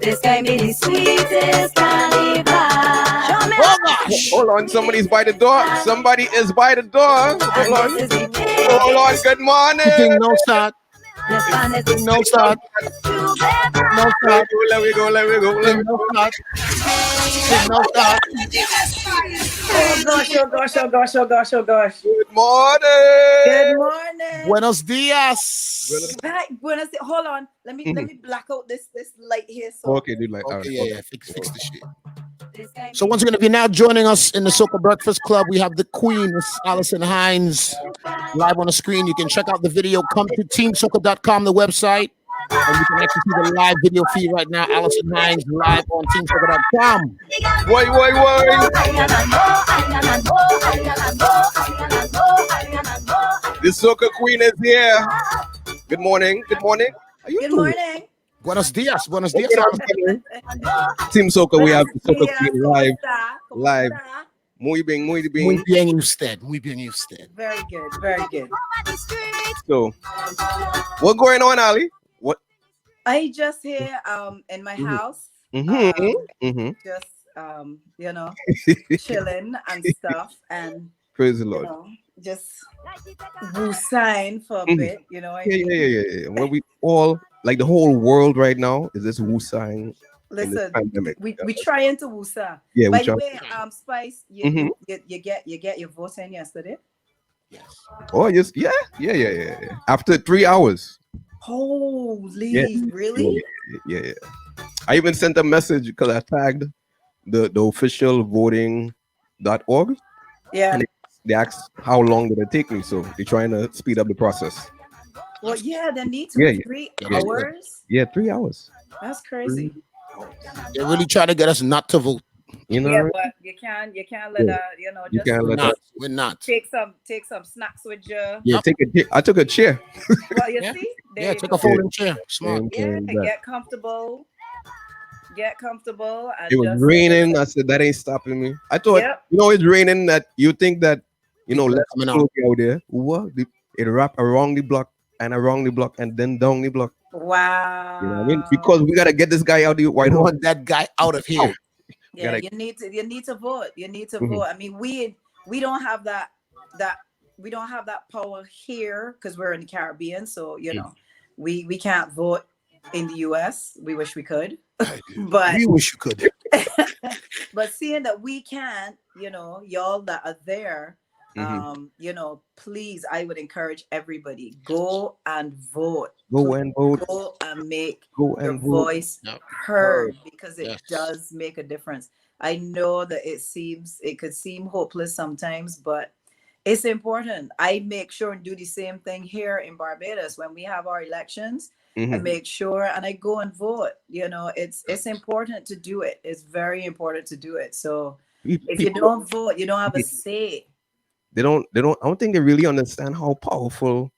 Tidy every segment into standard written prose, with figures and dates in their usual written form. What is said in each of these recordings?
This can be the sweetest carnival. Oh gosh! Hold on, somebody's by the door. Somebody is by the door. Hold on. Hold on. Good morning. Sitting no start. Sitting no start. No start. Let me go. Let me go. Let Sitting me no go. start. Sitting no start. Oh gosh, oh gosh, oh gosh, oh gosh, oh gosh. Good morning. Good morning. Buenos dias. Hi, hold on. Let me black out this light here. So Okay, dude. Like, all Okay, right. yeah. Fix the shit. So once again, if you're now joining us in the Soca Breakfast Club, we have the Queen, Miss Alison Hinds, live on the screen. You can check out the video. Come to teamsoca.com, the website, and you can actually see the live video feed right now. Alison Hinds live on teamsoca.com. Wait. The Soca Queen is here. Good morning. Good morning. How you good doing? morning. Buenos dias. Buenos Okay, dias. Team Soca, we have the Soca Buenos Queen dias, live. ¿cómo está? ¿Cómo Live. está? Muy bien. Muy bien usted. Muy bien usted. Very good, very good. So, what's going on, Ali? What? I just here in my house. Just you know, chilling and stuff, and Praise the you Lord. know, just woosine for a bit, you know. Yeah. When we all, like the whole world right now, is this woosang in this Listen, pandemic. we trying to woosa. Yeah, By we the try. way, Spice, you get your vote in yesterday. Yes. Oh, yes. Yeah. After 3 hours. Holy, Yeah. really? Yeah. I even sent a message because I tagged the official voting.org. Yeah. And they asked how long did it take me, so they're trying to speed up the process. Well, yeah, they need to Yeah. 3 Yeah. hours. Yeah, 3 hours. That's crazy. They're really trying to get us not to vote. You know, Yeah, right? but you can't let You just can't We're let not. that. We're not. take some snacks with you. Yeah, I took a chair. Well, you Yeah. see, there Yeah, you take go. a folding chair. Smart. Yeah, And get comfortable. And it was just raining. I said that ain't stopping me. I thought, Yep. it's raining. That you think that People less coming people out. will be out there. What? It wrap around the block and around the block and then down the block. Wow. You know what I mean? Because we gotta get this guy out of the We White House. want that guy out of here. Yeah, gotta- you need to vote. You need to Mhm. vote. I mean, we don't have that power here because we're in the Caribbean. So you know, we can't vote in the US. We wish we could, but We wish you could. but seeing that we can't, y'all that are there, please, I would encourage everybody, go and vote. Go and vote. Go and make Go your and vote. voice Yep. heard because it Yes. does make a difference. I know that it could seem hopeless sometimes, but it's important. I make sure and do the same thing here in Barbados when we have our elections. I make sure and I go and vote. It's important to do it. It's very important to do it. So if you don't vote, you don't have a say. They don't. I don't think they really understand how powerful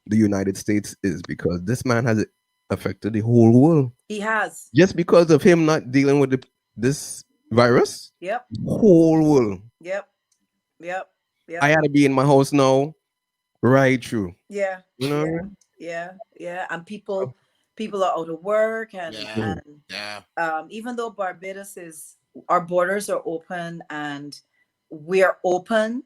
the United States is because this man has affected the whole world. He has. Just because of him not dealing with this virus. Yep. Whole world. Yep. I had to be in my house now, right through. Yeah. You know what I mean? Yeah. And people are out of work and even though Barbados our borders are open and we're open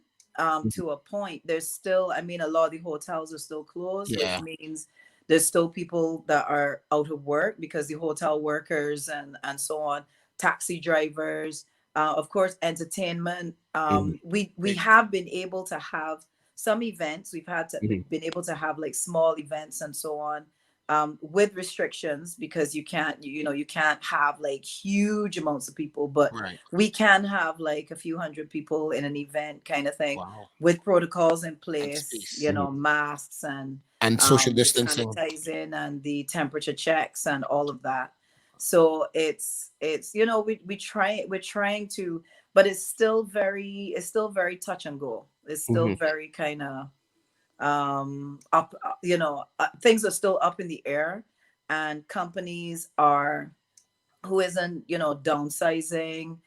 to a point, there's still, a lot of the hotels are still closed, which means there's still people that are out of work because the hotel workers and so on, taxi drivers, of course, entertainment. We have been able to have some events. We've been able to have like small events and so on with restrictions because you can't have like huge amounts of people, but we can have like a few hundred people in an event kind of thing with protocols in place, masks and social distancing, sanitizing and the temperature checks and all of that. So it's we're trying to, but it's still very touch and go. It's still very kind of up, things are still up in the air, and companies who isn't downsizing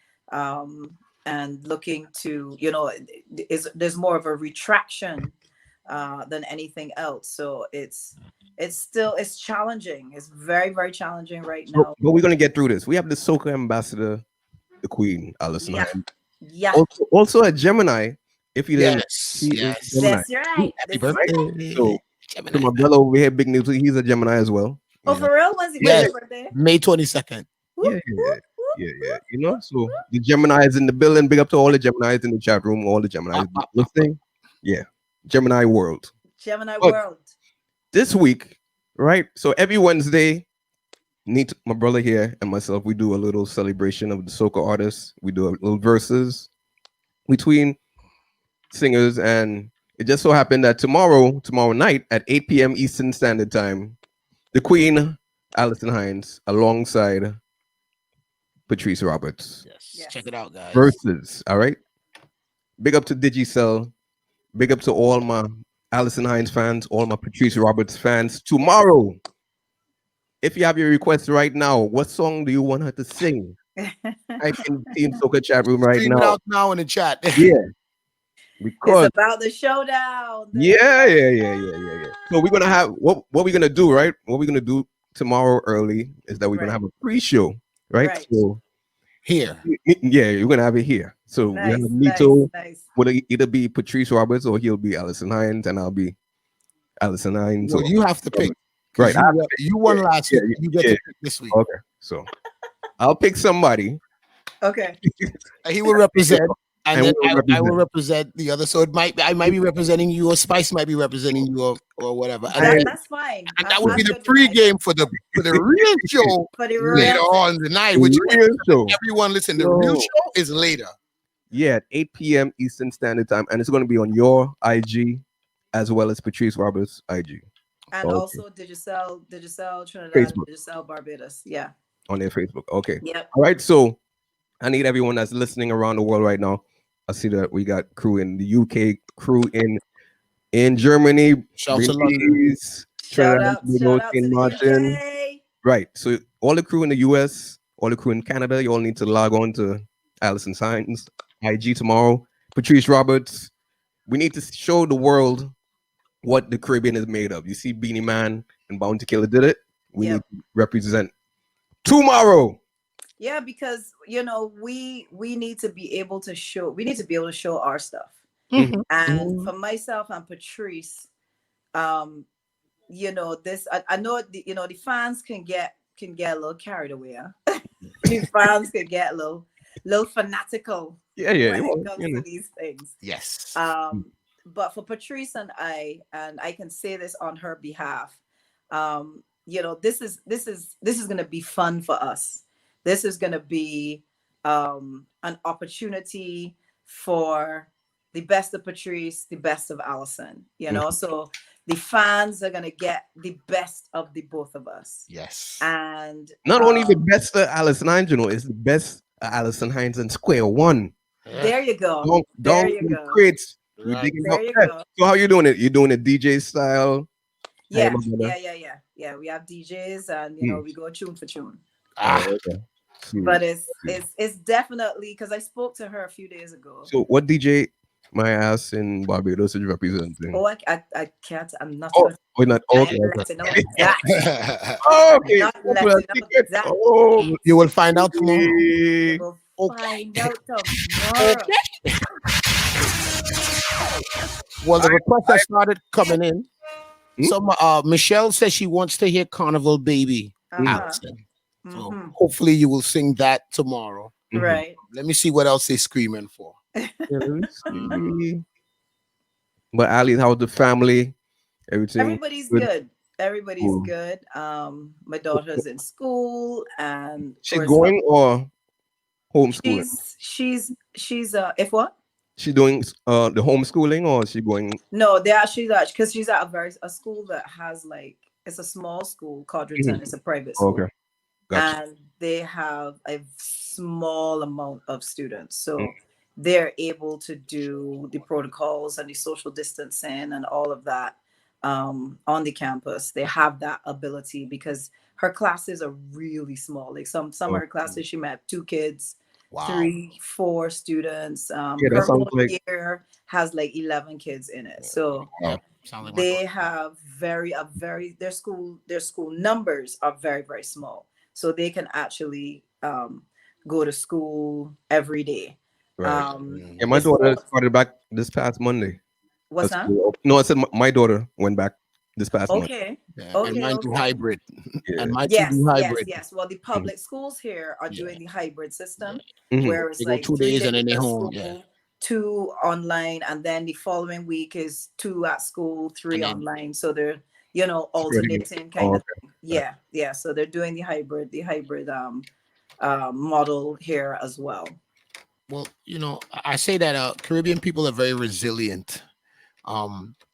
and looking to there's more of a retraction than anything else. So it's it's challenging. It's very, very challenging right now. But we're gonna get through this. We have the Soca ambassador, the Queen, Alison Yeah. Hinds. Yeah. Also a Gemini. If you didn't, Yes, he yes. is Gemini. That's right. Happy This is birthday, right. So Gemini. to my brother over here, big news. He's a Gemini as well. Oh, You know? for real? When's Yes, your birthday? May 22nd. Yeah, Whoop, yeah, whoop, yeah, whoop, yeah. whoop, You know, whoop, so whoop. the Geminis in the building. Big up to all the Geminis in the chat room, all the Geminis listening. Yeah, Gemini world. Gemini But world. this week, right? So every Wednesday, my brother here and myself, we do a little celebration of the soca artists. We do a little verses between singers, and it just so happened that tomorrow night at 8 p.m. Eastern Standard Time, the Queen, Alison Hinds, alongside Patrice Roberts. Yes, check it out, guys. Verses. All right. Big up to Digicel. Big up to all my Alison Hinds fans, all my Patrice Roberts fans. Tomorrow, if you have your request right now, what song do you want her to sing? Type in Team Soca chat room right Stream it now. out now in the chat. Yeah. It's Because about the showdown. yeah. So we're gonna have what we're gonna do, right? What we're gonna do tomorrow early is that we're gonna have a pre-show, right? So Here. yeah, you're gonna have it here. So we have Nito. Would either be Patrice Roberts or he'll be Alison Hinds, and I'll be Alison Hinds. So you have to pick. Right. You won last week. You get to pick this week. Okay. So I'll pick somebody. Okay. He will represent. And then I will represent. represent the other. So I might be representing you, or Spice might be representing you, or whatever. And That's fine. And that would be the pre-game for the real show later on the night. Which everyone listen, the real show is later. Yeah, at 8 p.m. Eastern Standard Time, and it's going to be on your IG as well as Patrice Roberts' IG. And also Digicel Trinidad, Facebook. Digicel Barbados. Yeah. On their Facebook. Okay. Yep. All right. So I need everyone that's listening around the world right now. I see that we got crew in the UK, crew in Germany, shout out in Martin. Right. So all the crew in the US, all the crew in Canada, you all need to log on to Alison Hinds IG tomorrow. Patrice Roberts. We need to show the world what the Caribbean is made of. You see Beanie Man and Bounty Killer did it. We need to represent tomorrow. Yeah, because we need to be able to show our stuff. Mm-hmm. And for myself and Patrice, this I know the fans can get a little carried away. The fans can get a little fanatical when it comes to these things. Yes. But for Patrice and I can say this on her behalf, this is gonna be fun for us. This is going to be an opportunity for the best of Patrice, the best of Alison, so the fans are going to get the best of the both of us. Yes. And not only the best of Alison Hinds, it's the best of Alison Hinds and Square One. There you go. There you go. So how you doing it? You doing it DJ style? Yeah. We have DJs and we go tune for tune. Okay. But it's definitely because I spoke to her a few days ago. So what DJ my ass in Barbados is representing? Oh, I can't. I'm not. We're not. Okay. You will find out tomorrow. You will find out tomorrow. Well, the requests that started coming in. So Michelle says she wants to hear Carnival Baby. Alison. So hopefully you will sing that tomorrow. Right. Let me see what else they're screaming for. But Ali, how's the family? Everybody's good. Everybody's good. My daughter's in school and she's going or homeschooling? She's if what? She doing the homeschooling or is she going? No, she's because she's at a school that has it's a small school, Codrington. It's a private school. Okay. Gotcha. And they have a small amount of students. So they're able to do the protocols and the social distancing and all of that on the campus. They have that ability because her classes are really small. Like some of her classes, she might have 2 kids. Wow. 4 students. Yeah, that Her sounds whole like year has like 11 kids in it. So Yeah. Sounds like my they daughter. have their school numbers are very, very small. So they can actually go to school every day. right. Mm. Yeah, my It's daughter all, started back this past Monday. what's that? No, I said my daughter went back this past month. Okay. Yeah. And Okay, mine do okay. hybrid. Yeah. And my two Yes, do yes, hybrid. yes. Well, the Mhm. public schools here are Yeah. doing the hybrid system, Mhm. where it's They go like 2 days and 3 days then they at home. Yeah. school, 2 online, and then the following week is 2 at school, And 3 then online. So they're, Spreading it. alternating Oh, kind of okay. thing. Yeah, yeah. So they're doing the hybrid model here as well. well, I say that Caribbean people are very resilient.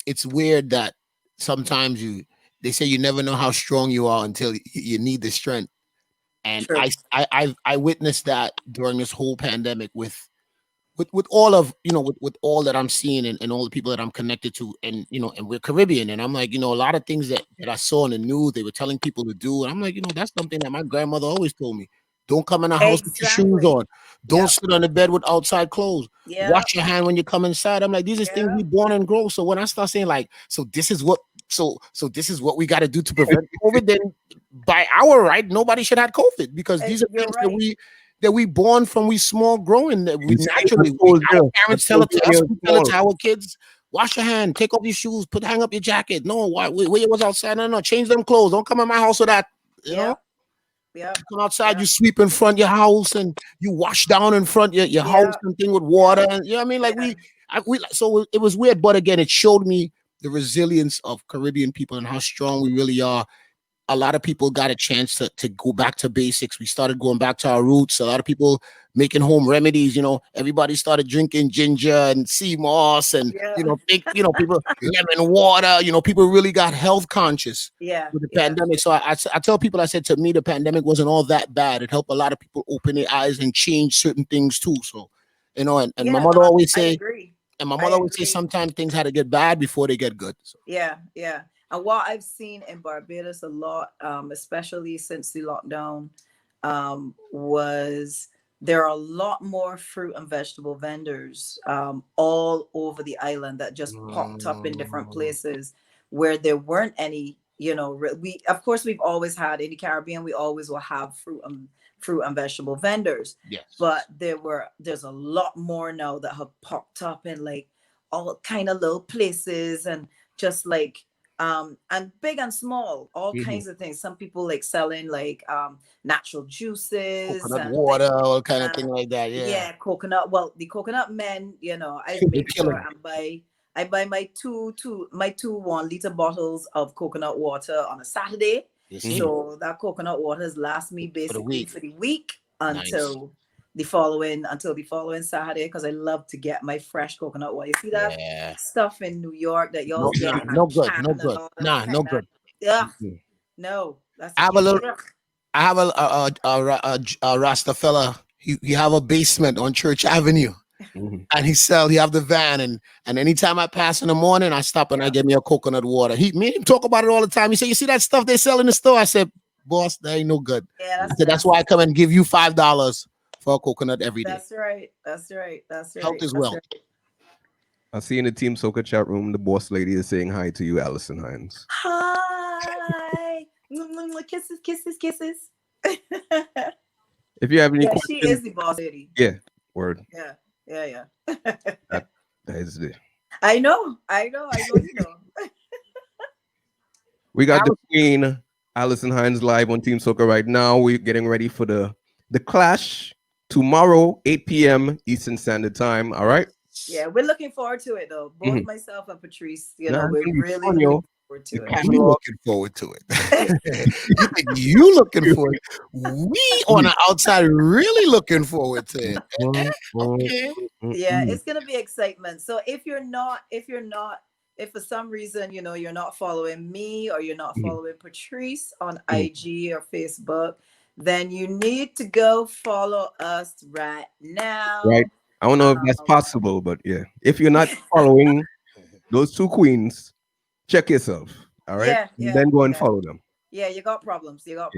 It's weird that sometimes they say you never know how strong you are until you need the strength. And True. I witnessed that during this whole pandemic with all of with all that I'm seeing and all the people that I'm connected to, and and we're Caribbean, and I'm like, a lot of things that I saw in the news they were telling people to do, and I'm like, that's something that my grandmother always told me. Don't come in the house with your shoes Exactly. on. Don't Yep. sit on the bed with outside clothes. Yep. Wash your hand when you come inside. I'm like, these are things we Yep. born and grow. So when I start saying like, so this is what this is what we got to do to prevent COVID, then by our right, nobody should have COVID, because these are You're things right. that we born from, we small growing, that we You see, naturally I told our you. I parents tell told it to you us, you're we tell it small. to our kids. Wash your hand, take off your shoes, hang up your jacket. No, why where you was outside? No, change them clothes. Don't come in my house with that. Yep. Yep. Come outside, Yep. you sweep in front of your house and you wash down in front your house Yep. and thing with water. Yep. And you know what I mean? Like Yeah. so it was weird, but again, it showed me the resilience of Caribbean people and how strong we really are. A lot of people got a chance to go back to basics. We started going back to our roots. A lot of people making home remedies. Everybody started drinking ginger and sea moss and Yeah. people lemon water. People really got health conscious Yeah. with the Yeah. pandemic. So I tell people, I said, to me, the pandemic wasn't all that bad. It helped a lot of people open their eyes and change certain things too. So and my Yeah. mother No, always I say, agree. and my I mother always say, agree. sometimes things had to get bad before they get good. So Yeah. Yeah. And what I've seen in Barbados a lot, especially since the lockdown, was there are a lot more fruit and vegetable vendors all over the island that just popped up in different places where there weren't any. We of course we've always had in the Caribbean. We always will have fruit and vegetable vendors, yes. but there's a lot more now that have popped up in like all kind of little places, and just like and big and small, all Mhm. kinds of things. Some people like selling like natural juices Coconut and like water, all kind of thing like that. Yeah. yeah, coconut. Well, the coconut men, I They make killing sure it. I buy my two 1 liter bottles of coconut water on a Saturday. You see? So that coconut water has last me For the basically week. for the week Nice. until the following Saturday, because I love to get my fresh coconut water. You see that Yeah. stuff in New York that y'all No, get nah, in no a good. can No and good. all that Nah, no kind of. good. Ugh, Mhm. no, that's I have a little. ugh. I have a Rasta fella. He have a basement on Church Avenue, Mhm. and he have the van, and anytime I pass in the morning, I stop and I get me a coconut water. Me and him talk about it all the time. He said, "You see that stuff they sell in the store?" I said, "Boss, that ain't no good." Yeah, I that's said, "That's why I come and give you $5 for a coconut every day. That's right. That's right. That's Health right. is That's wealth." right. I see in the Team Soca chat room, the boss lady is saying hi to you, Alison Hinds. Hi. Kisses, kisses, kisses. If you have any Yeah, she questions, is the boss lady. yeah, word. Yeah. Yeah. That is the. I know. You know. We got the Queen, Alison Hinds, live on Team Soca right now. We're getting ready for the clash tomorrow, 8 p.m. Eastern Standard Time. All right. Yeah, we're looking forward to it though. Both Mhm. myself and Patrice, Nah, it's we're gonna be really fun, looking yo. forward The to it. We catalog. looking forward to it. You think you looking forward? We on the outside really looking forward to it. Okay. Yeah, it's gonna be excitement. So if for some reason you're not following me or you're not following Patrice on IG or Facebook, then you need to go follow us right now. Right. I don't know if that's possible, but yeah. If you're not following those two queens, check yourself. All right. Yeah, And then go and yeah. follow them. Yeah, you got problems. Yeah.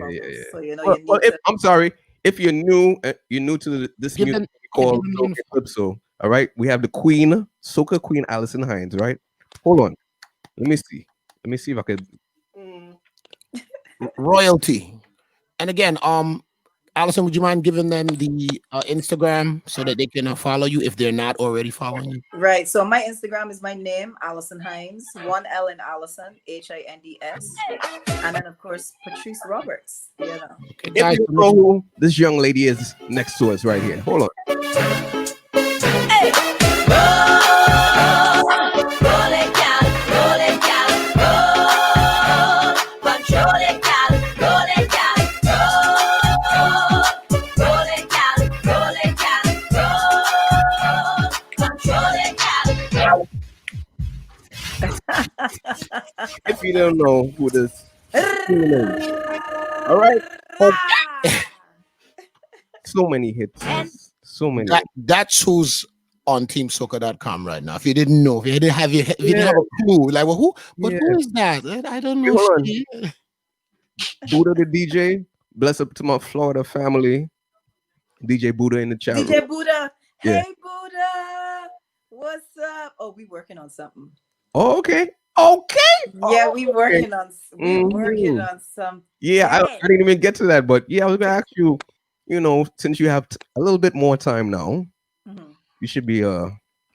So you Well, need if, to. I'm sorry. if you're new to this Give music them- called give them Soca info. Calypso. All right, we have the Queen, Soca Queen, Alison Hinds. Right, hold on. Let me see. Let me see if I could. Royalty. And again, Alison, would you mind giving them the Instagram so that they can follow you if they're not already following you? Right. So my Instagram is my name, Alison Hinds, 1 L in Allison, Hinds, and then of course Patrice Roberts. You know. Okay, If guys, you know who this young lady is next to us right here, hold on. Hey, roll it, gal, roll it, gal, roll. Control it, gal, roll it, gal, roll it, gal, roll it, gal, roll. Control it, gal. If you don't know who this queen is, all right. Oh, so many hits, so many. that's who's on teamsoca.com right now. If you didn't know, if you didn't have a clue, like, well, who? But who is that? I don't know. Hold on. Buddha the DJ. Bless up to my Florida family. DJ Buddha in the chat room. DJ Buddha. Hey Yeah. Buddha. What's up? Oh, we working on something. Oh, okay. Okay. Yeah, we working on some. Yeah, I didn't even get to that, but yeah, I was gonna ask you, since you have a little bit more time now, you should be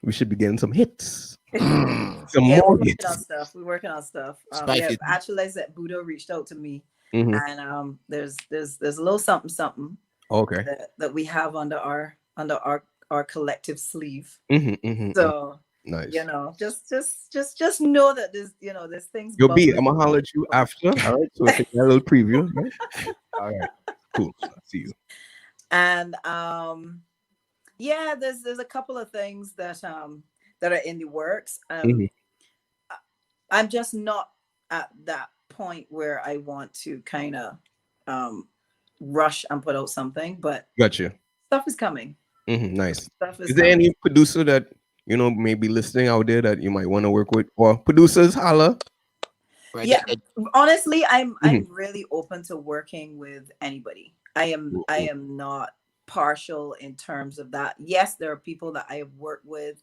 we should be getting some hits. Some Yeah, more we're working hits. on stuff. We're working on stuff. Spicy. Actually, that Buddha reached out to me, and there's a little something Okay. that we have under our collective sleeve. So nice. Just know that there's things. You'll be. I'm gonna holler at you after. All right. So take a little preview. Right? All right. Cool. I'll see you. And yeah, there's a couple of things that are in the works. I'm just not at that point where I want to kind of rush and put out something, but Gotcha. Stuff is coming. Nice. Stuff is there coming. any producer that maybe listening out there that you might want to work with, or producers? Holla. Right. Yeah, honestly, I'm really open to working with anybody. I am not partial in terms of that. Yes, there are people that I have worked with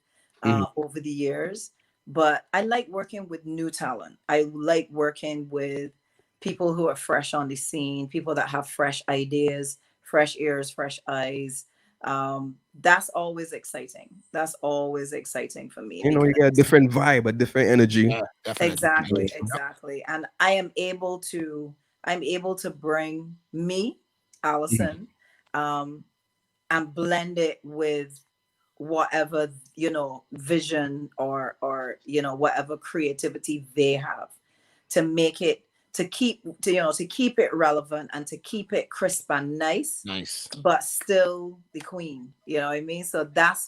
over the years, but I like working with new talent. I like working with people who are fresh on the scene, people that have fresh ideas, fresh ears, fresh eyes. That's always exciting. That's always exciting for me. You got a different vibe, a different energy. Yeah, definitely. Exactly. And I am able to bring me, Alison, and blend it with whatever vision or whatever creativity they have, to make it to keep it relevant and to keep it crisp and nice, but still the queen. You know what I mean? So that's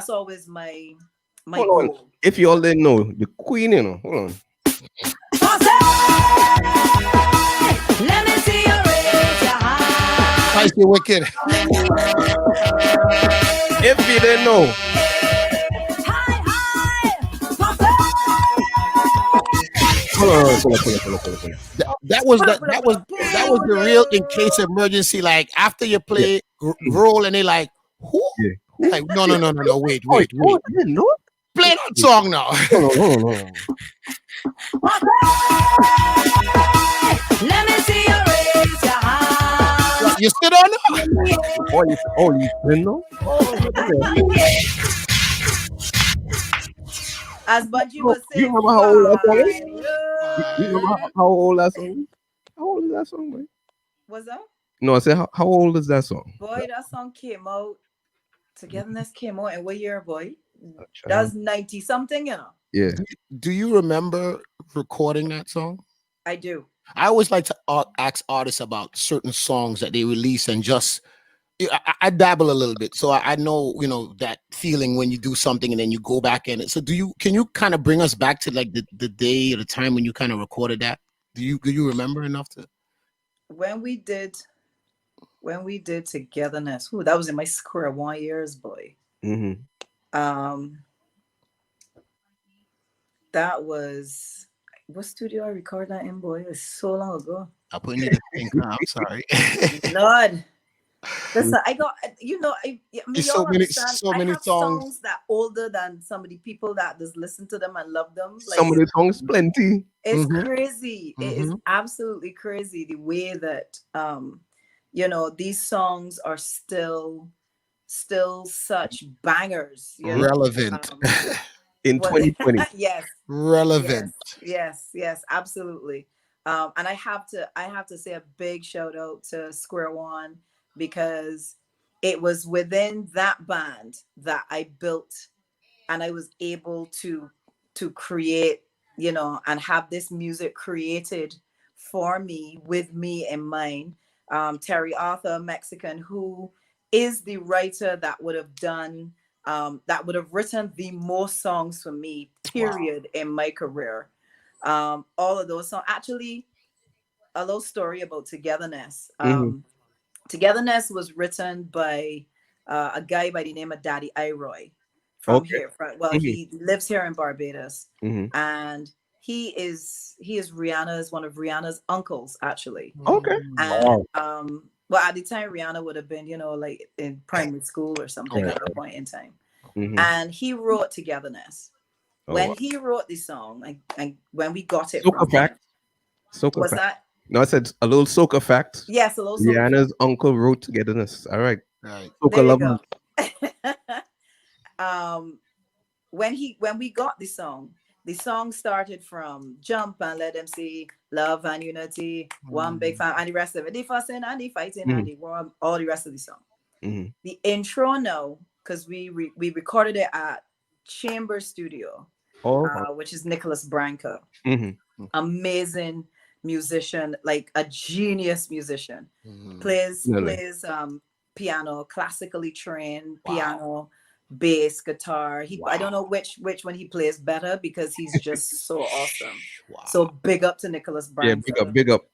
always my hold goal. On. If you all didn't know, the queen, hold on. Let me see you raise your hand. Spicy wicked. If you didn't know. That was the real in case emergency. Like after you play roll and they like who? Yeah. Like no, wait. No? Play that song now. Let me see you raise your hand. You still don't know? You didn't know? As Bungie was saying, you remember how old that song is? You remember how old that song is? How old is that song, boy? What's that? No, I said how old is that song? Boy, that song came out. Togetherness came out in what year, boy? That's 90 something, Yeah. Do you remember recording that song? I do. I always like to ask artists about certain songs that they release and just I dabble a little bit, so I know that feeling when you do something and then you go back in it. So can you kind of bring us back to like the day or the time when you kind of recorded that? Do you remember enough to? When we did Togetherness, that was in my square 1 years, boy. That was what studio I recorded that in, boy? It was so long ago. I put you to think. I'm sorry. Lord. Listen, I got, you know, I mean, There's y'all understand. so I many have songs. songs that older than some of the people that just listen to them and love them. Like Some of the songs plenty. it's Mhm. crazy. It is absolutely crazy the way that you know, these songs are still such bangers. You know, Relevant. In what? 2020. Yes, Relevant. yes, absolutely. And I have to say a big shout out to Square One, because it was within that band that I built and I was able to create, you know, and have this music created for me, with me in mind. Terry Arthur, Mexican, who is the writer that would have done that would have written the most songs for me, period, in my career. All of those songs. Actually, a little story about Togetherness. Togetherness was written by a guy by the name of Daddy Iroy from Okay. here. Well, he lives here in Barbados, Mm-hmm. and he is Rihanna's, one of Rihanna's uncles, actually. Okay. And well, at the time Rihanna would have been, you know, like in primary school or something Right. at that point in time. Mm-hmm. And he wrote Togetherness. Oh, When wow. he wrote the song, and when we got it Soca from him, fact. Soca was fact. that No, I said a little soca fact. yes, a little soca fact. Rihanna's uncle wrote Togetherness. All right. Right. Soca There you lovers. go. When we got the song started from jump and let them see love and unity, one big fan, and the rest of it, the fussing and the fighting and the war, all the rest of the song. Mm-hmm. The intro, no, because we recorded it at Chamber Studio, Oh. which is Nicholas Branco, Mm-hmm. amazing musician, like a genius musician. Plays Really? piano, classically trained piano, bass, guitar. I don't know which one he plays better, because he's just so awesome. So big up to Nicholas Yeah, Branco. big up.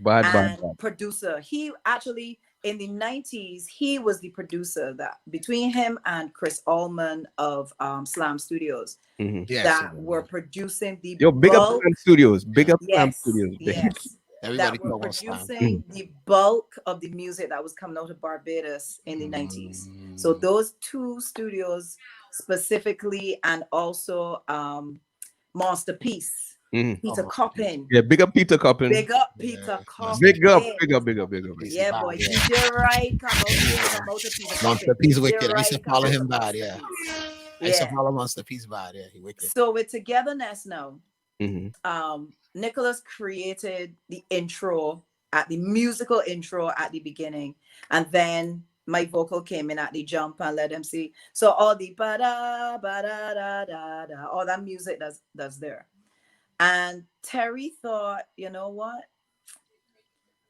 Bad. And producer. He actually, in the 90s, he was the producer that, between him and Chris Allman of Slam Studios, Mm-hmm. that were producing the Yo, big up bulk. Slam Studios. Big up Slam Yes, Studios. yes. Everybody That were talk about Slam. producing the bulk of the music that was coming out of Barbados in the 90s. So those two studios specifically, and also Masterpiece, Mm-hmm. Peter Coppin. Yeah, big up Peter Coppin. Big up Peter Coppin. Big up. Yeah, boy. DJ Right come out here from out of Peter Monster Coppin. Peace DJ wicked. I used to Right come follow out him of bad, yeah. Masterpiece. I used to Yeah. follow Monster Peace bad, yeah. He wicked. So with Togetherness now, Mm-hmm. Nicholas created the intro, at the musical intro at the beginning, and then my vocal came in at the jump and let them see. So all the ba da da da da, all that music that's there. And Terry thought, you know what?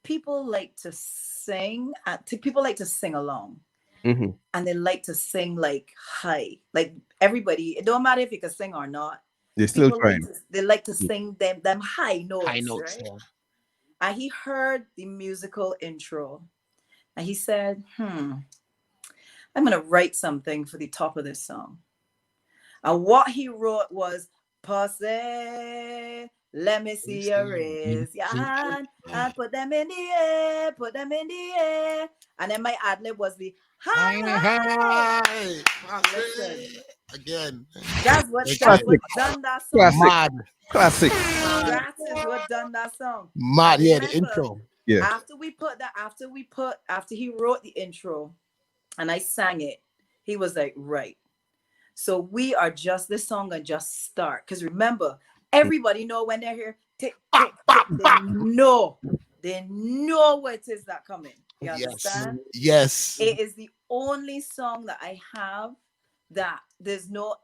People like to sing, people like to sing along. Mm-hmm. And they like to sing like high, like everybody. It don't matter if you can sing or not. They're still trying. They like to sing them high notes, right? Yeah. And he heard the musical intro, and he said, I'm gonna write something for the top of this song. And what he wrote was, Pussy, let me see your raise your hand and put them in the air, put them in the air. And then my ad-lib was the hi. Listen. Again. That's what done that song. Classic. That is what done that song. Mad, yeah, the intro. Yeah. After he wrote the intro and I sang it, he was like, right. So we are just, this song and just start. Because remember, everybody know when they're here, tick, tick, tick, they know what it is that coming. You understand? Yes. It is the only song that I have that there's no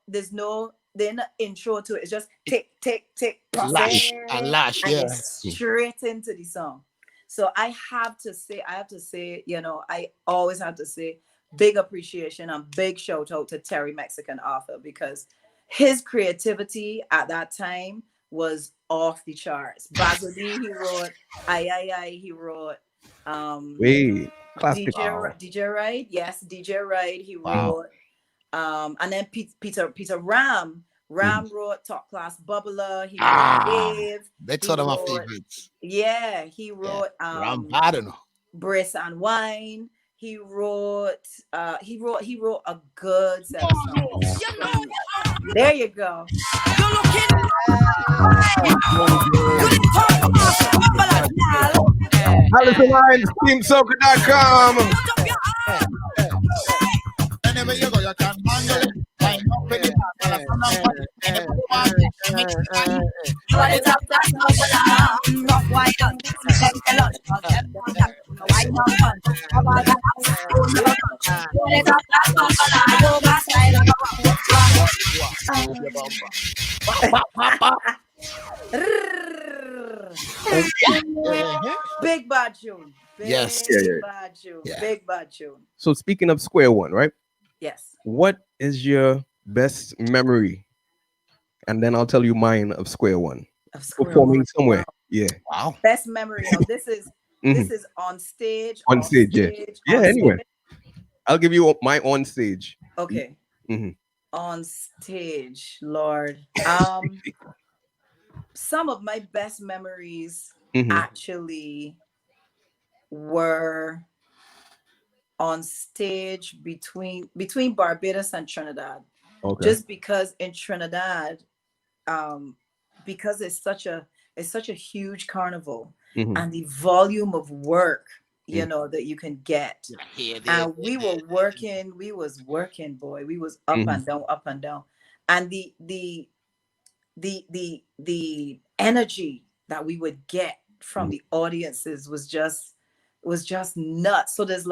intro to it. It's just tick, tick, tick, lash, and yeah. straight into the song. So I have to say, you know, I always have to say big appreciation and big shout out to Terry Mexican Arthur, because his creativity at that time was off the charts. Basil D, he wrote I, he wrote classic. DJ Right, yes, DJ Right, he wrote and then Peter Ram wrote Top Class Bubbler, he wrote Dave. That's one of my favorites. Yeah, he wrote Ram Badeno. Brace and Wine. He wrote a good set of songs. There you go. Alison Hinds, TeamSoca.com. Whenever you go, you can handle it. Line up with the Big bad tune. Yes. Yeah. Bad tune. Yeah. Big bad tune. So speaking of Square One, right? Yes. What is your best memory? And then I'll tell you mine of Square One. Of Square Performing One. somewhere. Wow. Yeah. Wow. Best memory. Now this is Mhm. on stage. On stage, yeah. Yeah, on anywhere. stage. I'll give you my on stage. Okay. Mhm. On stage, Lord. Some of my best memories Mhm. actually were on stage between Barbados and Trinidad. Okay. Just because in Trinidad, because it's such a huge carnival, Mhm. and the volume of work, you know, that you can get. And we were working, boy. We was up Mhm. and down, up and down. And the energy that we would get from the audiences was just nuts. So there's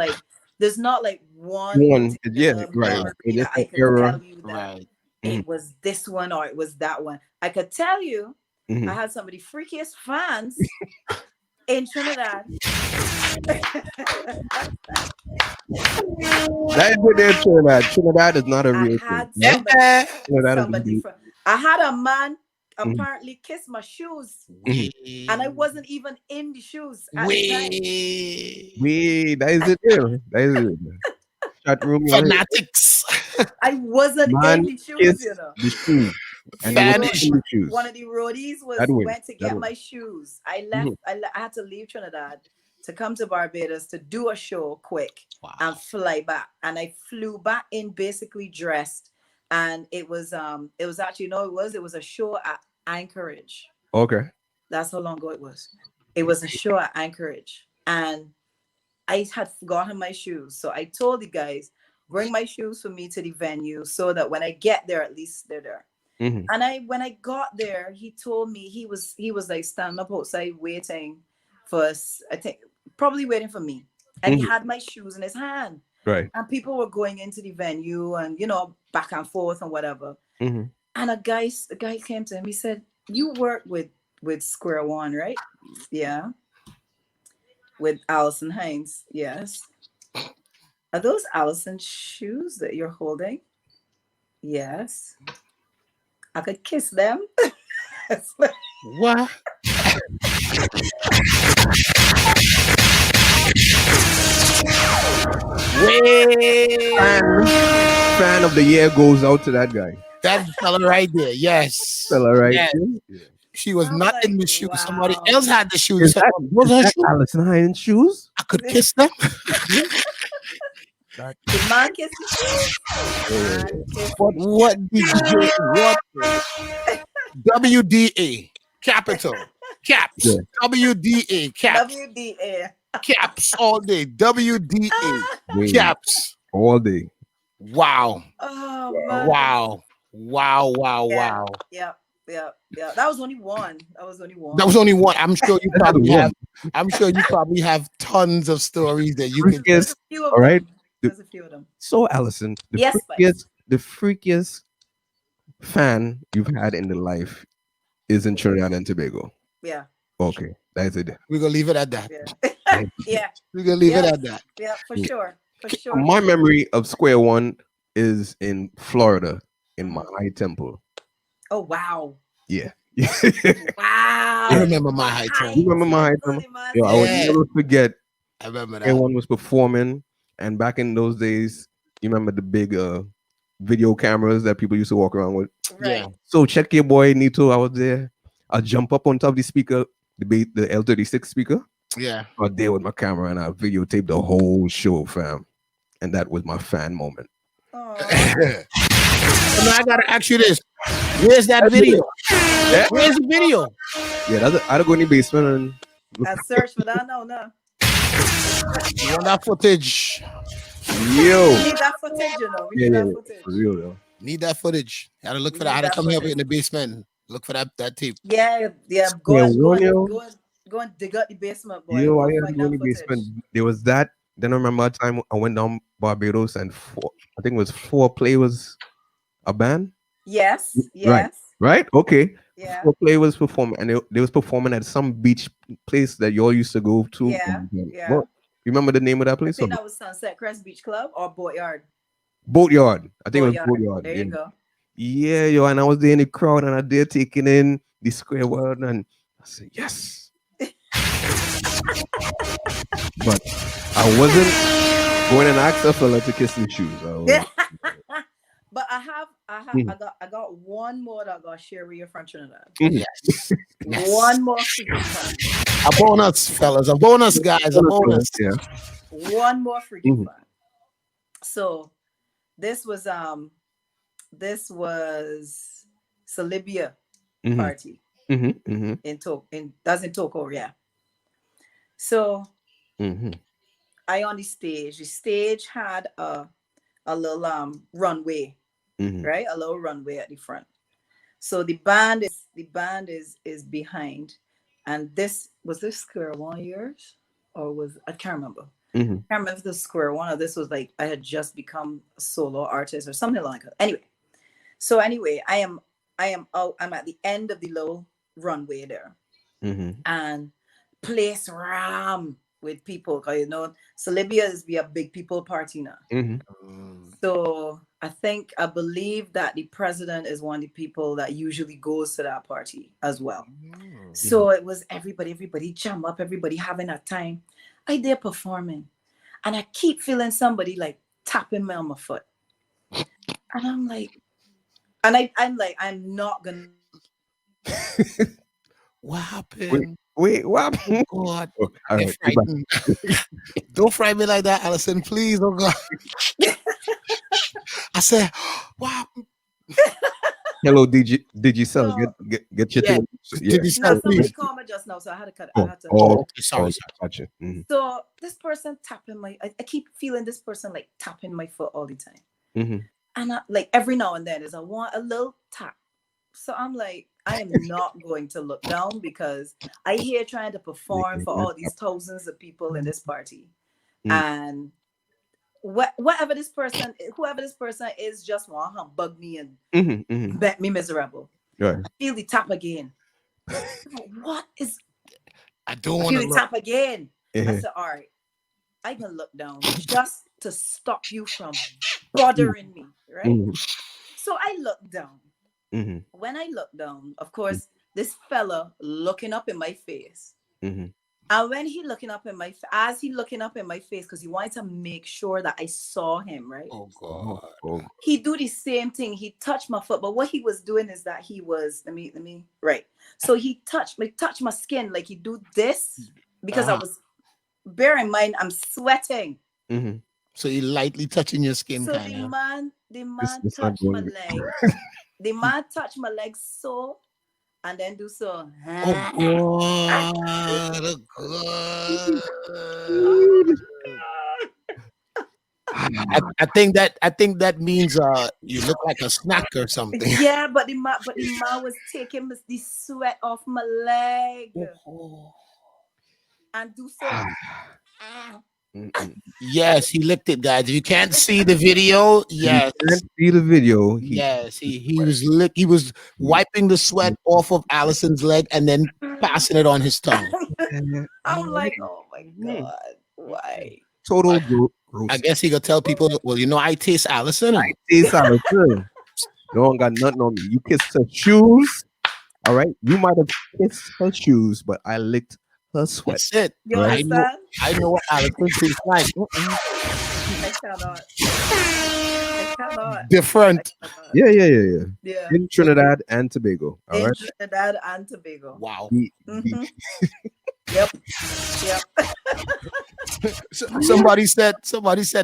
not like one One, yeah, particular right. memory It is that I an could era. tell you that Mhm. it was this one or it was that one. I could tell you Mhm. I had some of the freakiest fans in Trinidad. That is what they're Trinidad. Trinidad is not a I real had thing. somebody from, I had a man Mhm. apparently kiss my shoes, and I wasn't even in the shoes at the time. That is it there. That is it. Chat room. Fanatics. I wasn't Man, in the shoes, kiss you know. the shoe. And Fan you were in the shoes. One of the roadies That win. went to That get win. my shoes. I left. I had to leave Trinidad to come to Barbados to do a show quick and fly back. And I flew back in basically dressed, and it was actually, no, it was a show at Anchorage. Okay. That's how long ago it was. It was a show at Anchorage, and I had forgotten my shoes. So I told the guys, bring my shoes for me to the venue so that when I get there, at least they're there. Mhm. And when I got there, he told me he was like standing up outside waiting for us, I think probably waiting for me. And he had my shoes in his hand. Right. And people were going into the venue and, you know, back and forth and whatever. Mhm. And a guy came to him. He said, "You work with Square One, right?" "Yeah." "With Alison Hinds?" "Yes." "Are those Alison shoes that you're holding?" "Yes." "I could kiss them." What? Fan of the year goes out to that guy. That fella right there. Yes. Fella right Yes. there. She was I'm not in like, the shoes. wow. Somebody else had the shoes. Is that, Those are is that shoes. Alison Hinds shoes? I could kiss them. The man kissed What DJ? What? WDA capital caps. Yeah. WDA caps. WDA. Caps all day. WDA caps all day. Wow. Oh man. Wow. Wow. Wow. Yeah. Wow. Yeah. That was only one. That was only one. I'm sure you probably one. have. I'm sure you probably have tons of stories that you can. There's a few of all right. them. There's a few of them. So Alison, the freakiest fan you've had in the life is in Trinidad and Tobago. Yeah. Okay, that's it. We're gonna leave it at that. Yeah. Yeah. We're gonna leave it at that. Yeah, for sure. For sure. My memory of Square One is in Florida in my high temple. Oh wow. Yeah. Wow. I remember my high temple. You remember my high temple? Yeah, I would never forget. I remember that. Everyone was performing, and back in those days, you remember the big video cameras that people used to walk around with. Right. Yeah. So check your boy Nito. I was there. I jump up on top of the speaker, the L36 speaker. Yeah. I was there with my camera and I videotaped the whole show, fam. And that was my fan moment. Oh, So now I gotta ask you this: where's that video? Yeah, Where's the video? I'd go in the basement and look. I search for that now. No, You want that footage? we Yo. need that footage. You know, we Yeah, need yeah, that yeah. footage. For real, though. Need that footage. Gotta look We for that. need I had to that come here footage. in the basement. Look for that tape. Yeah, yeah. Yeah, one, yo. Go and dig out the basement, boy. Yo, Go I and had to find go in that the footage. basement. There was that. Then I remember a time I went down Barbados and I think it was 4Play was a band. Yes, Right. yes, Right? Okay. yeah, 4Play was performing and they was performing at some beach place that y'all used to go to. yeah, yeah. What? You remember the name of that I place? think that was Sunset Crest Beach Club or Boatyard. Boatyard. I think it was Boatyard. Boatyard. There Yeah. you go. Yeah, yo, and I was there in the crowd and I did taking in the square world and I said, yes. But I wasn't going and ask a fella to kiss my shoes. But I got one more that I got to share with you from Trinidad. Yes. One more freaking fun. A bonus, fellas. A bonus, guys. A bonus. Yeah. One more freaking Mhm. fun. So this was Salibia Mhm. party Mhm. in Toko, yeah. So Mhm. I on the stage. The stage had a little runway, Mhm. right? A little runway at the front. So the band is behind, and this square one years or was I can't remember. Mhm. I can't remember if this was square one or this was like I had just become a solo artist or something like that. Anyway, I am out. I'm at the end of the low runway there, Mhm. and place ram with people. Cause you know, Libya is be a big people party now. Mhm. So I believe that the president is one of the people that usually goes to that party as well. So it was everybody jam up, everybody having a time. I there performing, and I keep feeling somebody like tapping me on my foot, and I'm like, I'm like, I'm not gonna. What happened? Wait, what? Oh God. Oh, all Get right, go back. frightened. Don't frighten me like that, Alison. Please, oh God. I said, wow. Hello, did you sell? So Get your Yeah. thing. Did you no, sell, somebody please? called me just now, so I had to cut. I Oh, had to. oh, Okay, sorry. gotcha. Mhm. So this person tapping I keep feeling this person like tapping my foot all the time. Mhm. And like every now and then is I want a little tap. So I'm like, I am not going to look down because I here trying to perform for all these thousands of people in this party. And whoever this person is just want to bug me and Mhm. bet me miserable. Right. I feel the tap again. What is I don't I want feel to the look. tap again. I Uh-huh. said, all right, I can look down just to stop you from bothering me, right? Mhm. So I look down. Mhm. When I look down, of course, this fella looking up in my face. Mhm. And when he looking up in as he looking up in my face, because he wanted to make sure that I saw him, right? Oh God. Oh. He do the same thing. He touched my foot, but what he was doing is that he was right. So he touched my skin like he do this because I was. Bear in mind, I'm sweating. Mhm. So you lightly touching your skin, So kind of. the man This not touched my going leg. The man touched my leg so, and then do so. Oh God. Oh God. I think that means you look like a snack or something. Yeah, but the man was taking the sweat off my leg and do so. Yes, he licked it, guys. If you can't see the video, yes. You can't see the video. Yes, he was wiping the sweat off of Allison's leg and then passing it on his tongue. I'm like, oh my God, why? Total I gross. guess he could tell people, well, I taste Allison. Taste salad, too. You don't got nothing on me. You kissed her shoes. All right. You might have kissed her shoes, but I licked her sweat. That's it. You Right. understand? I know what Allison tastes like. I cannot. I cannot. Different. I cannot. Yeah. Yeah. In Trinidad and Tobago. All In right. Trinidad and Tobago. Wow. The- Mhm. Yep. Yep. Somebody said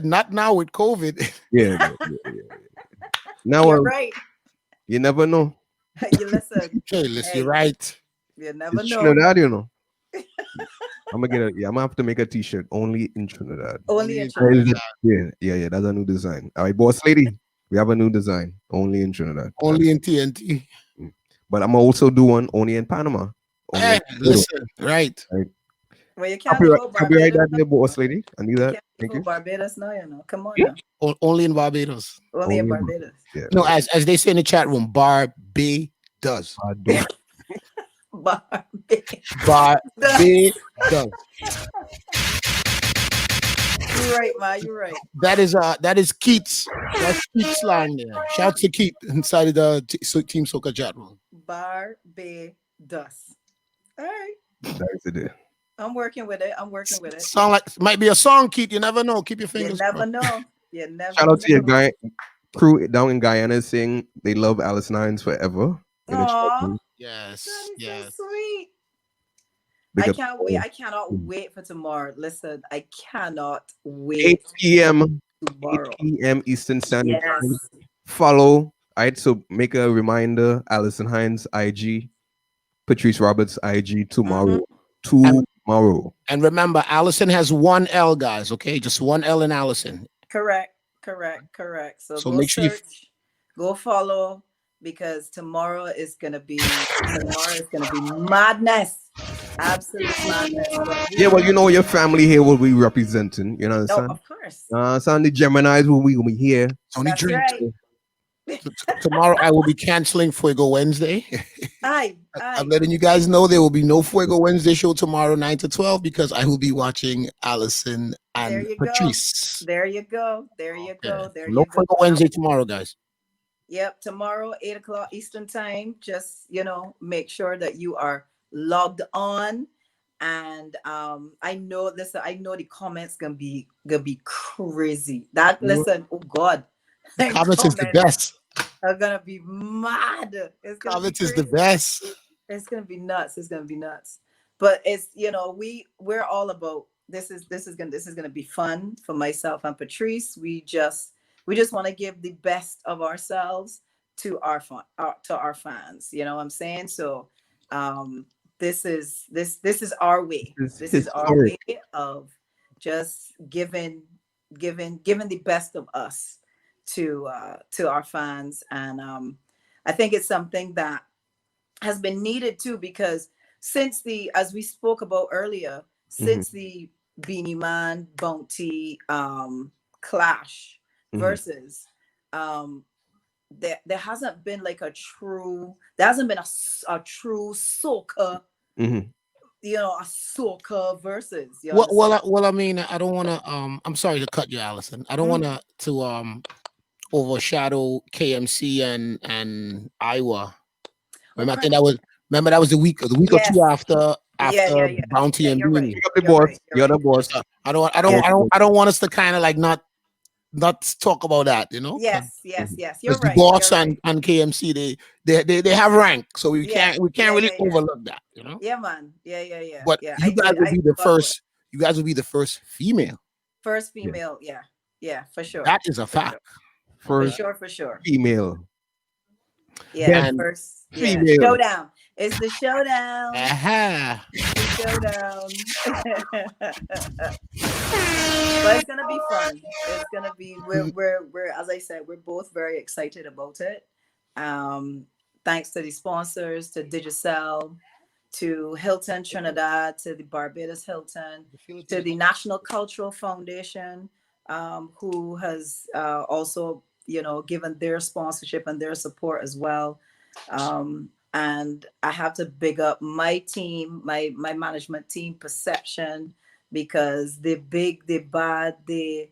not now with COVID. Yeah. Now You're right. you never know. You listen. Okay, listen, Hey, you're right. you never It's know. Trinidad, you know. I'm gonna have to make a t-shirt only in Trinidad. Only in in Trinidad. Yeah, that's a new design. All right, boss lady, we have a new design only in Trinidad. Only in TNT. But I'm also do one only in Panama. Only Hey, in listen, right. right. Well, you can't leave out Copyright Barbados. that there, boss lady. I need You that. can't leave Thank you. out Barbados now, you know. Come on now. Only in Barbados. Only in Only in Barbados. Yeah. No, as they say in the chat room, Barbados. Barbados. Barbados. You're right, Ma. You're right. That is Keats. That's Keats slang there. Shout to Keith inside of the Team Soca chat room. Barbados. All right. That's it. I'm working with it. I'm working with it. Sound like might be a song, Keith. You never know. Keep your You fingers never crossed. know. You never Shout out to your know. guy crew down in Guyana saying they love Alison Hinds forever. In the chat Aw, room. Yes, that is yes. so sweet. Big I up. can't wait. I cannot wait for tomorrow. Listen, I cannot 8 wait p.m. 8 tomorrow. p.m. Eastern Standard Time. Yes. Follow. All right, so make a reminder. Alison Hinds IG, Patrice Roberts IG tomorrow. Tomorrow. And remember, Allison has one L, guys. Okay, just one L in Allison. Correct. So go make sure you search, go follow, because tomorrow is gonna be madness. Absolute madness. But Yeah, well, you know your family here will be representing. You know what no, I'm of course. saying? Some of the Geminis will be here. Only That's drinks. right. Tomorrow I will be canceling Fuego Wednesday. Aye. I'm letting you guys know there will be no Fuego Wednesday show tomorrow 9 to 12 because I will be watching Allison There and you Patrice. go. There you go. Yeah. There No you go. Fuego Wednesday tomorrow, guys. Yep, tomorrow, 8 o'clock Eastern time. Just, make sure that you are logged on. And I know the comments gonna be crazy. Listen, oh God. Comments is the best. Are gonna be mad. It's gonna Comments be is the crazy. best. It's gonna be nuts. But it's we're all about this is gonna be fun for myself and Patrice. We just want to give the best of ourselves to our fans. You know what I'm saying? So this is our way. This is our way of just giving the best of us to our fans. And I think it's something that has been needed too, because as we spoke about earlier, since the Beanie Man Bounty clash versus there hasn't been like a true soca, a soca versus, well, I mean, I don't want to I'm sorry to cut you, Allison. I don't want to overshadow KMC and Iowa. Remember, I think that was the week or two after Bounty and Beanie. You're the boss. I don't want us to kind of like not talk about that, Yes. You're the right. boss and KMC they have rank, so we can't really overlook that, Yeah, man. Yeah. But you guys will be the first. You guys will be the first female. First female, yeah, for sure. That is a fact. For sure. Female. Yeah, Then first female. showdown. It's the showdown. Aha. The showdown. But it's gonna be fun. It's gonna be we're as I said, we're both very excited about it. Thanks to the sponsors, to Digicel, to Hilton Trinidad, to the Barbados Hilton, to the National Cultural Foundation, who has also given their sponsorship and their support as well. And I have to big up my team, my management team, Perception, because they're big, they're bad, they're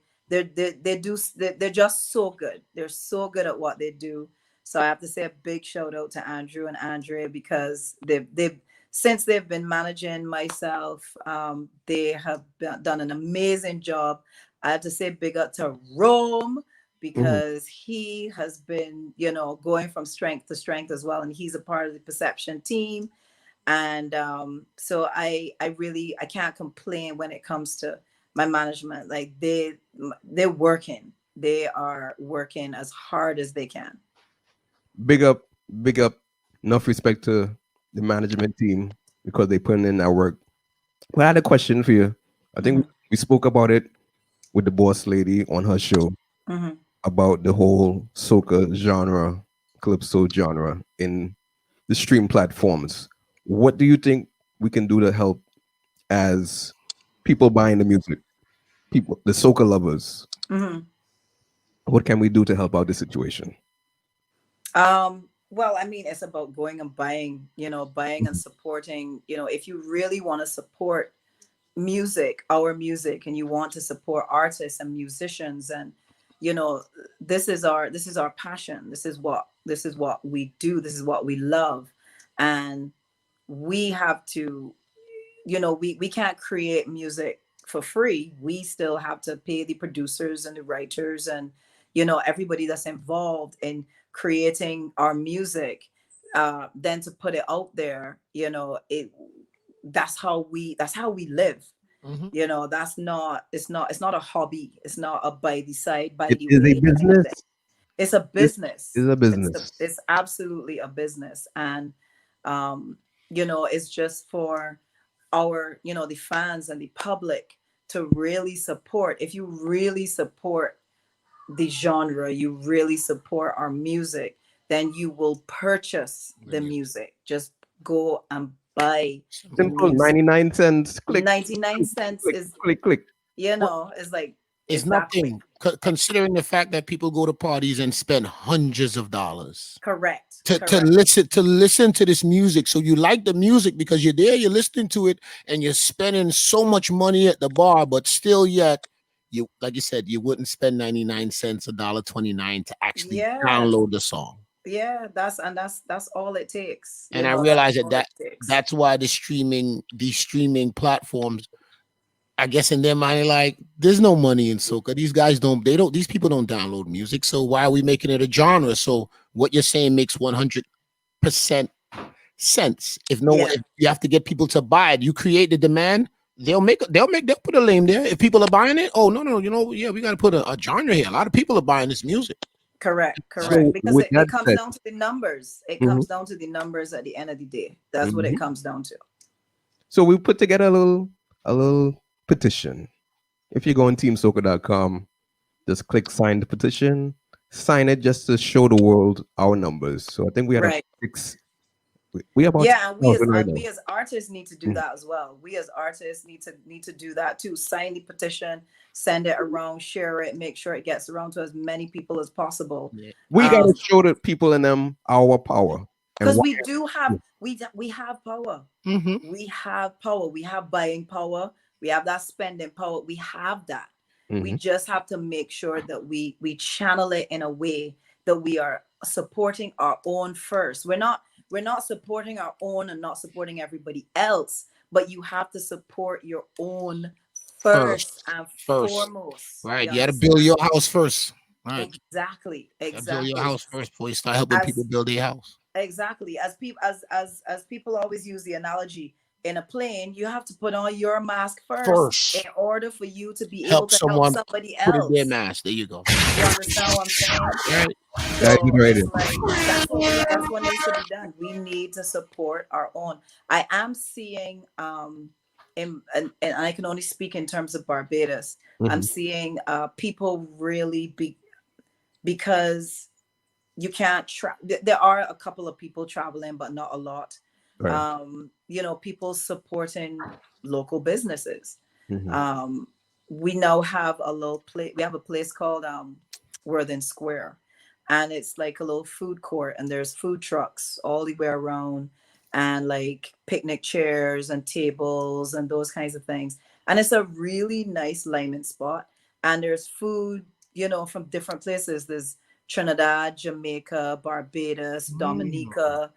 just so good. They're so good at what they do. So I have to say a big shout out to Andrew and Andrea, because since they've been managing myself, they have done an amazing job. I have to say big up to Rome, because he has been, going from strength to strength as well. And he's a part of the Perception team. And so I can't complain when it comes to my management. Like they're working. They are working as hard as they can. Big up, big up. Enough respect to the management team because they put in that work. Well, I had a question for you. I think we spoke about it with the boss lady on her show about the whole soca genre, calypso genre in the stream platforms. What do you think we can do to help as people buying the music, people, the soca lovers? What can we do to help out the situation? Well, I mean, it's about going and buying, buying and supporting. If you really want to support music, our music, and you want to support artists and musicians, and this is our passion. This is what we do. This is what we love, and we have to, we can't create music for free. We still have to pay the producers and the writers and everybody that's involved in creating our music. Then to put it out there, that's how we live. It's not a hobby. It's not a by the side, by It the is a way kind of business. thing. It's a It business. is a business. It's absolutely a business. And it's just for our, the fans and the public to really support. If you really support the genre, you really support our music, then you will purchase the music. Just go and buy the Simple, music. 99 cents. Click, 99 cents click, is, click, click. it's like, It's exactly. nothing considering the fact that people go to parties and spend hundreds of dollars Correct. to listen to this music. So you like the music because you're there, you're listening to it, and you're spending so much money at the bar, but still yet you, like you said, you wouldn't spend 99 cents, $1.29 to actually download the song. Yeah, that's all it takes. And I realize that's why these streaming platforms, I guess in their mind, like, there's no money in soca. These people don't download music. So why are we making it a genre? So what you're saying makes 100% sense. If you have to get people to buy it, you create the demand, they'll put a name there. If people are buying it, oh no, we got to put a genre here. A lot of people are buying this music. Correct. So because it comes down to the numbers. It comes down to the numbers at the end of the day. That's what it comes down to. So we put together a little petition. If you go on teamsoca.com, just click sign the petition, sign it just to show the world our numbers. So I think we had we about and we as artists need to do that as well. We as artists need to do that too. Sign the petition, send it around, share it, make sure it gets around to as many people as possible. We gotta show the people in them our power. Because we do have we have power. Mm-hmm. We have power. We have buying power. We have that spending power. We have that. We just have to make sure that we channel it in a way that we are supporting our own first. We're not supporting our own and not supporting everybody else, but you have to support your own first and foremost. Right. You got to build your house first. Right. Exactly. Build your house first before you start helping people build their house. Exactly. As people always use the analogy, in a plane, you have to put on your mask first in order for you to be able to help somebody else. Put in their mask. There you go. You understand what I'm saying? Right. So it's like, that's what needs to be done. We need to support our own. I am seeing and I can only speak in terms of Barbados. I'm seeing people really because you can't there are a couple of people traveling, but not a lot. Right. People supporting local businesses. We now have a little place. We have a place called Worthing Square, and it's like a little food court, and there's food trucks all the way around, and like picnic chairs and tables and those kinds of things. And it's a really nice lining spot. And there's food, from different places. There's Trinidad, Jamaica, Barbados, Dominica.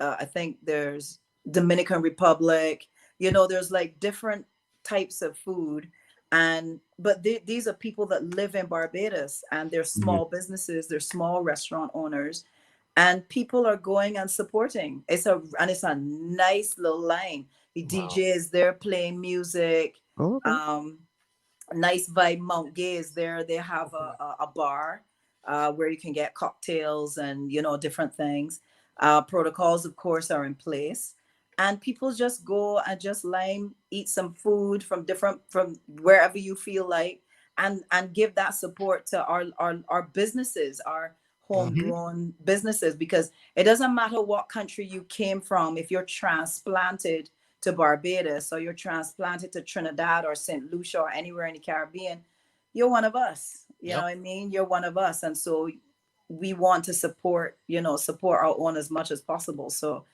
I think there's Dominican Republic. There's like different types of food, but these are people that live in Barbados, and they're small businesses, they're small restaurant owners, and people are going and supporting. It's a nice little line. The DJ is there playing music. Oh, okay. Nice vibe. Mount Gay is there. They have a bar where you can get cocktails and different things. Protocols, of course, are in place, and people just go and just eat some food from wherever you feel like, and give that support to our businesses, our homegrown businesses, because it doesn't matter what country you came from. If you're transplanted to Barbados, or you're transplanted to Trinidad or St. Lucia or anywhere in the Caribbean, you're one of us. You know what I mean? You're one of us. And so we want to support our own as much as possible. So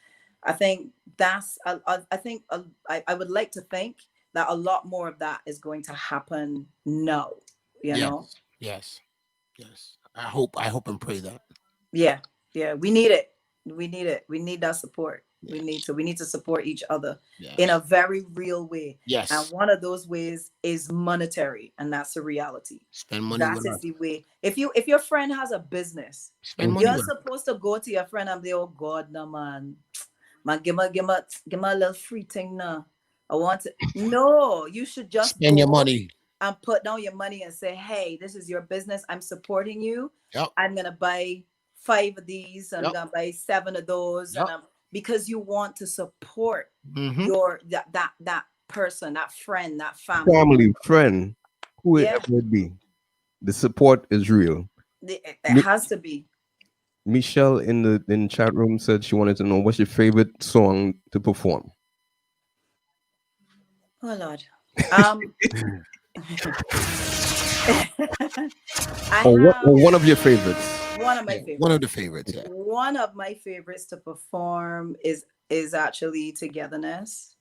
I think I would like to think that a lot more of that is going to happen now, Yes. I hope and pray that. Yeah. We need it. We need that support. Yes. We need to support each other in a very real way. Yes. And one of those ways is monetary, and that's a reality. Spend money. That is the way. If your friend has a business, you're supposed to go to your friend and be, oh God, no man, give me a little free thing now. I want to. No, you should just spend your money and put down your money and say, hey, this is your business. I'm supporting you. I'm gonna buy 5 of these, and I'm gonna buy 7 of those, and because you want to support your that person, that friend, that family, friend, whoever it be. The support is real. It has to be. Michelle in the chat room said she wanted to know what's your favorite song to perform. Oh Lord. One of your favorites. One of my favorites. One of the favorites. Yeah. One of my favorites to perform is actually Togetherness.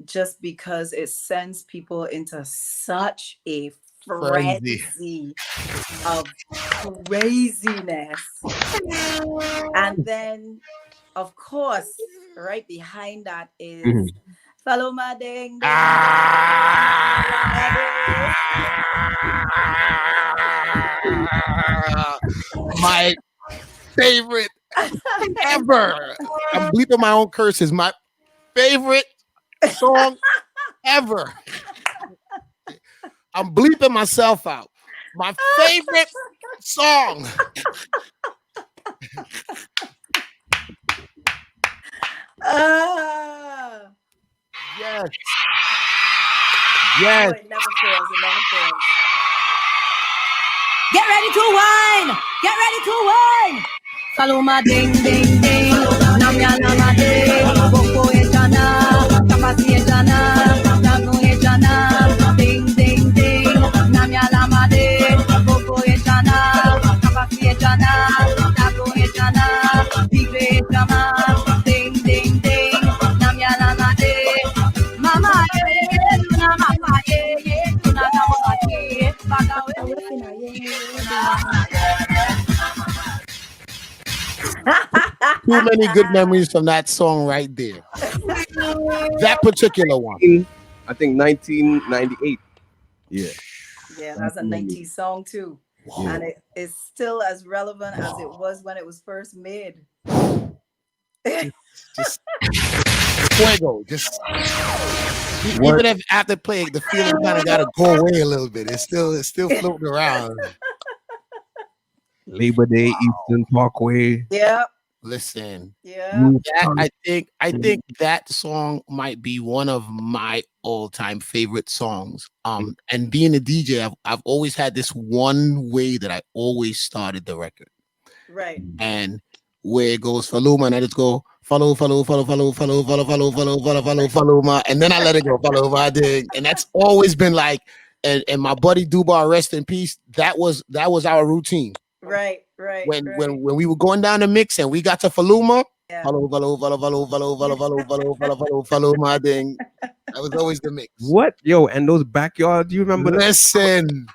Just because it sends people into such a frenzy of craziness. And then, of course, right behind that is Follow My Ding Ding. My favorite ever. I'm bleeping my own curses. My favorite song ever. I'm bleeping myself out. My favorite song. Yes. Yes. Oh, it never fails. It never fails. Get ready to wine. Get ready to wine. Follow my ding ding ding. Namya nama ding. Boko ejana. Kapasi ejana. Nago ejana. Ding ding ding. Namya nama ding. Boko ejana. Kapasi ejana. Nago ejana. Bigre ejama. Ding ding ding. Namya nama ding. Mama mama Too many good memories from that song right there. That particular one. I think 1998. Yeah. Yeah, that's a 90s song too. Wow. And it is still as relevant as it was when it was first made. Just fuego. Just even if after playing, the feeling kind of got to go away a little bit. It's still floating around. Labor Day, Eastern Parkway. Yeah. Listen. Yeah. I think that song might be one of my all-time favorite songs. And being a DJ, I've always had this one way that I always started the record. Right. And where it goes follow and I just go follow my, and then I let it go follow my dig, and that's always been like, and my buddy Dubar, rest in peace. That was our routine. Right. When we were going down the mix and we got to Faluma, follow my ding. That was always the mix. What, yo, and those backyards? You remember? Listen,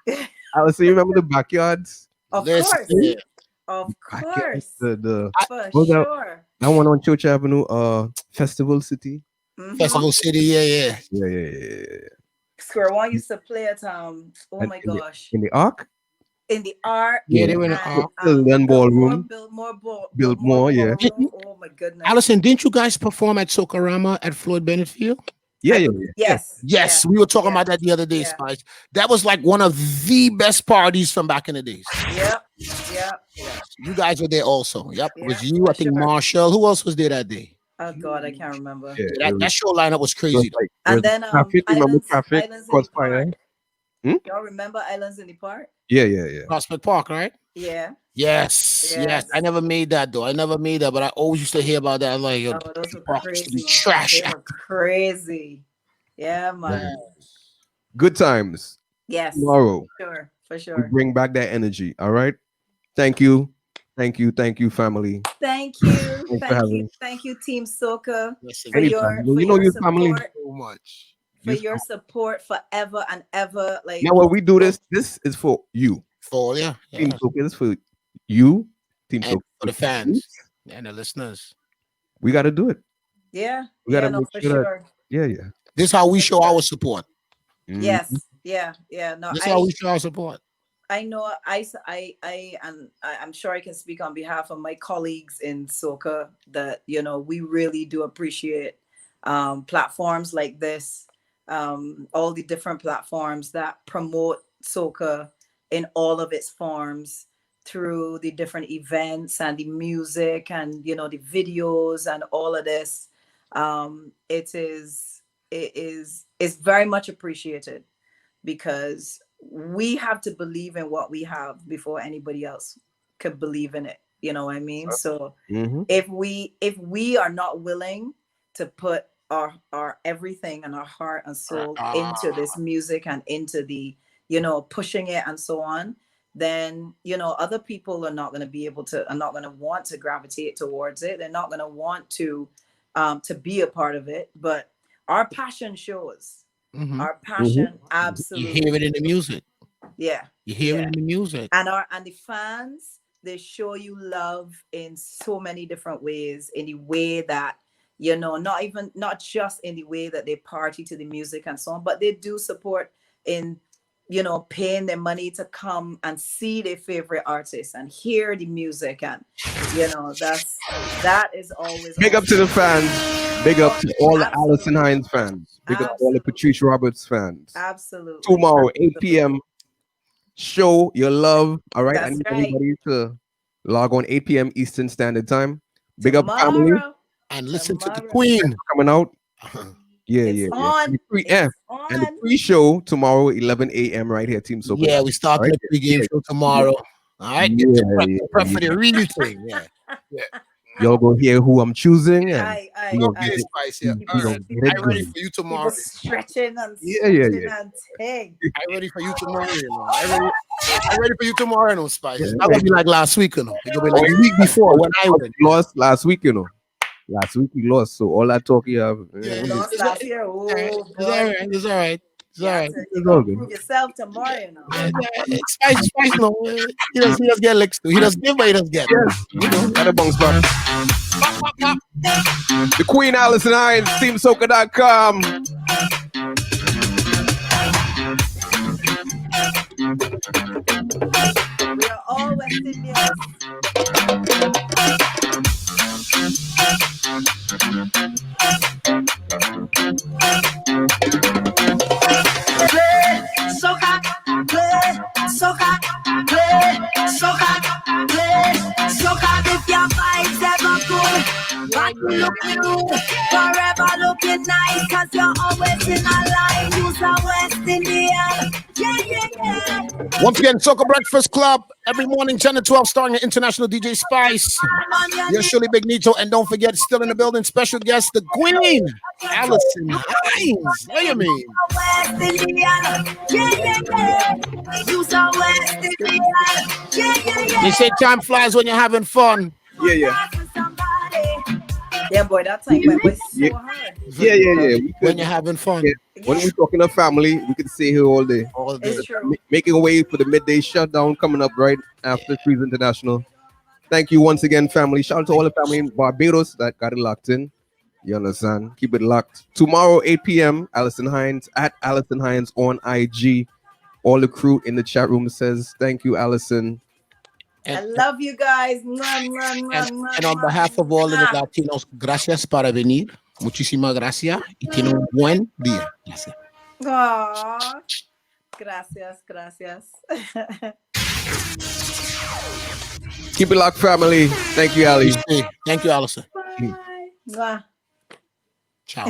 Alison, you remember the backyards? Of course. Yeah. Of course. For sure. That one on Church Avenue, Festival City. Festival City, yeah. Yeah. Square One used to play at oh my gosh. In the Arc? in the art. Yeah, they were in the and, art. Then ballroom. Build more, Build more, yeah. ballroom. Oh my goodness. Allison, didn't you guys perform at Socarama at Floyd Bennett Field? Yeah. Yes, we were talking about that the other day, Spice. That was like one of the best parties from back in the days. Yep. You guys were there also. Yep. It was Yeah, you, I think Marshall. Who else was there that day? Oh God, I can't remember. Yeah, That show lineup was crazy. like, And then traffic, remember traffic, Islands in the Crossfire. Park. Y'all remember Islands in the Park? Yeah. Prospect Park, right? Yeah. Yes. I never made that though. But I always used to hear about that. Like, Those were Park used to be crazy. trash. They were crazy. Yeah, man. Good times. Yes. Tomorrow. For sure. We bring back that energy. All right. Thank you, family. Thank you. Thank you, Team Soca, for your support. Family. So much. For your support forever and ever. Like now, when we do this is for you. Team Soca is for you. Team Soca for the fans and the listeners. We got to do it. Yeah. We got to no, make for sure sure. That, This is how we show our support. Yes. Yeah. No, this is how we show our support. I know I'm sure I can speak on behalf of my colleagues in Soca that, we really do appreciate platforms like this, all the different platforms that promote Soca in all of its forms through the different events and the music and, the videos and all of this. It's very much appreciated because we have to believe in what we have before anybody else could believe in it. You know what I mean? So if we are not willing to put our everything and our heart and soul into this music and into the, pushing it and so on, then, other people are not going to want to gravitate towards it. They're not going to want to be a part of it, but our passion shows. Our passion, absolutely. You hear it in the music. Yeah. You hear it in the music. And the fans, they show you love in so many different ways, in the way that, not just in the way that they party to the music and so on, but they do support in, paying their money to come and see their favorite artists and hear the music. And, that is always big up to the fans. Big up to all the Alison Hinds fans. Big up to all the Patrice Roberts fans. Absolutely. Tomorrow, 8 p.m. Show your love. All right. I need everybody to log on 8 p.m. Eastern Standard Time. Big up family. And listen to the Queen coming out. Yeah. On. And the pre-show tomorrow, 11 a.m. right here, Team Soca. Yeah, we start the pre-game show tomorrow. All right. Prep for the real thing. Yeah. Y'all go hear who I'm choosing. And I'm ready for you tomorrow. Stretching and and ting. I'm ready for you tomorrow. I'm ready for you tomorrow, no Spice. It's not gonna be like last week, It's gonna be like a week before when I went. Lost last week, Last week we lost, so all that talk you have. Lost last year. It's all right. It's all right. You're gonna prove yourself tomorrow, Spice, no. He does get licks too. He does give, but he does get. Yes, got a bounce back. The Queen Alison Hinds, TeamSoca.com. We are all West Indians. Play soca, play soca, play soca, play soca. If your vibes ever good, but you looking good, forever looking nice, 'cause you're always in a line. You're a West Indian. Yeah. Once again, Soca Breakfast Club every morning 10 to 12, starring an international DJ Spice. You're Shirley Big Nito, and don't forget, still in the building, special guest, the Queen, Alison Hinds. What do you mean? They say time flies when you're having fun. Yeah. Yeah, boy, that time went so hard. Yeah. When you're having fun. Yeah. When we're talking of family, we can stay here all day. It's true. Making a way for the midday shutdown coming up right after Freeze International. Thank you once again, family. Shout out to all the family in Barbados that got it locked in. You understand? Keep it locked. Tomorrow, 8 p.m., Alison Hinds at Alison Hinds on IG. All the crew in the chat room says thank you, Alison. I love you guys. Mwah, mwah, mwah, mwah, And on mwah, behalf of all of the mwah. Latinos, gracias para venir. Muchísimas gracias. Y tiene un buen día. Gracias. Aw. Gracias, gracias. Keep it locked, family. Thank you, Ali. Thank you, Alison. Bye. Mwah. Ciao.